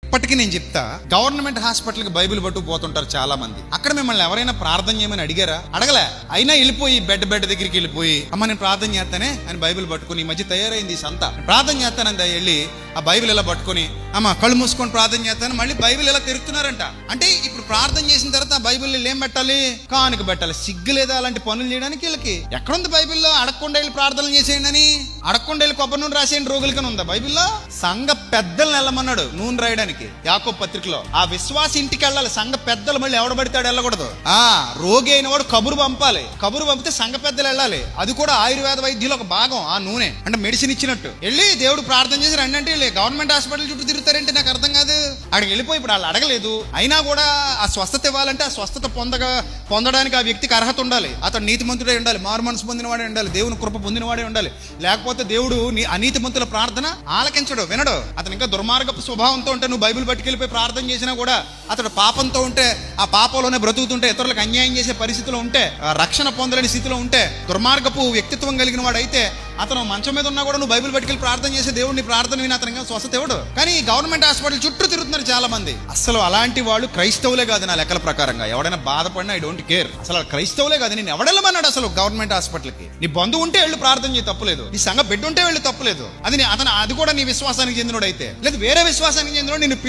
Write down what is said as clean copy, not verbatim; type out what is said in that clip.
ఇప్పటికీ నేను చెప్తా, గవర్నమెంట్ హాస్పిటల్కి బైబిల్ పట్టుకుపోతుంటారు చాలా మంది. అక్కడ మిమ్మల్ని ఎవరైనా ప్రార్థన చేయమని అడిగారా? అడగలే. అయినా వెళ్ళిపోయి బెడ్ దగ్గరికి వెళ్ళిపోయి, అమ్మ నేను ప్రార్థన చేస్తానే అని బైబిల్ పట్టుకుని, ఈ మధ్య తయారైంది ఈ సంత, ప్రార్థన చేస్తానని వెళ్ళి ఆ బైబిల్ ఇలా పట్టుకుని, అమ్మ కళ్ళు మూసుకొని ప్రార్థన చేస్తాను, మళ్ళీ బైబిల్ ఇలా తిరుగుతున్నారంట. అంటే ఇప్పుడు ప్రార్థన చేసిన తర్వాత ఆ బైబిల్ ఏం పెట్టాలి? కానుక పెట్టాలి. సిగ్గు లేదా అలాంటి పనులు చేయడానికి? వీళ్ళకి ఎక్కడుంది బైబిల్లో అడగకుండా వెళ్ళి ప్రార్థనలు చేసేయండి అని? అడగకుండా వెళ్ళి కొబ్బరి నూనె రాసేయండి రోగులకని ఉందా బైబిల్లో? సంఘ పెద్దలను వెళ్ళమన్నాడు నూనె రాయడానికి యాకోబు పత్రికలో. ఆ విశ్వాస ఇంటికి వెళ్ళాలి. సంఘ పెద్దలు మళ్ళీ ఎవడబడితాడు వెళ్ళకూడదు. రోగి అయిన వాడు కబురు పంపాలి. కబురు పంపితే సంఘ పెద్దలు వెళ్ళాలి. అది కూడా ఆయుర్వేద వైద్యులు ఒక భాగం. ఆ నూనె అంటే మెడిసిన్ ఇచ్చినట్టు. వెళ్ళి దేవుడు ప్రార్థన చేసి రండి అంటే గవర్నమెంట్ హాస్పిటల్ చుట్టూ తిరుగుతారంటే నాకు అర్థం కాదు. అక్కడికి వెళ్ళిపోయి ఇప్పుడు వాళ్ళు అడగలేదు, అయినా కూడా ఆ స్వస్థత ఇవ్వాలంటే ఆ స్వస్థత పొందడానికి ఆ వ్యక్తికి అర్హత ఉండాలి. అతడు నీతిమంతుడే ఉండాలి, మారు మనసు పొందినవాడే ఉండాలి, దేవుని కృప పొందినవాడే ఉండాలి. లేకపోతే దేవుడు అనీతిమంతుల ప్రార్థన ఆలకించడు, వినడు. అతను ఇంకా దుర్మార్గపు స్వభావంతో ఉంటే, నువ్వు బైబిల్ పట్టుకెళ్ళిపోయి ప్రార్థన చేసినా కూడా, అతడు పాపంతో ఉంటే, ఆ పాపంలోనే బ్రతుకుతుంటే, ఇతరులకు అన్యాయం చేసే పరిస్థితిలో ఉంటే, రక్షణ పొందలేని స్థితిలో ఉంటే, దుర్మార్గపు వ్యక్తిత్వం కలిగిన వాడు అయితే, అతను మంచం మీద ఉన్నా కూడా నువ్వు బైబిల్ పట్టుకెళ్ళి ప్రార్థన చేసే దేవుడిని ప్రార్థన విని అతనికి స్వస్థత ఇవ్వడు. కానీ గవర్నమెంట్ హాస్పిటల్ చుట్టూ తిరుగుతున్నారు చాలా మంది. అసలు అలాంటి వాళ్ళు క్రైస్తవులే కాదు నా లెక్కల ప్రకారంగా. ఎవడైనా బాధపడినా ఐ డోంట్ కేర్. అసలు క్రైస్తవులే కాదు. నేను ఎవడెళ్ళమన్నాడు అసలు గవర్నమెంట్ హాస్పిటల్కి? నీ బంధువు ఉంటే వెళ్ళి ప్రార్థన చేయి, తప్పులేదు. నీ సంఘ బిడ్డ ఉంటే వెళ్ళి తప్పులేదు. అది కూడా నీ విశ్వాసానికి చెందినోడు అయితే, లేదు వేరే విశ్వాసానికి చెందినోడు నిన్ను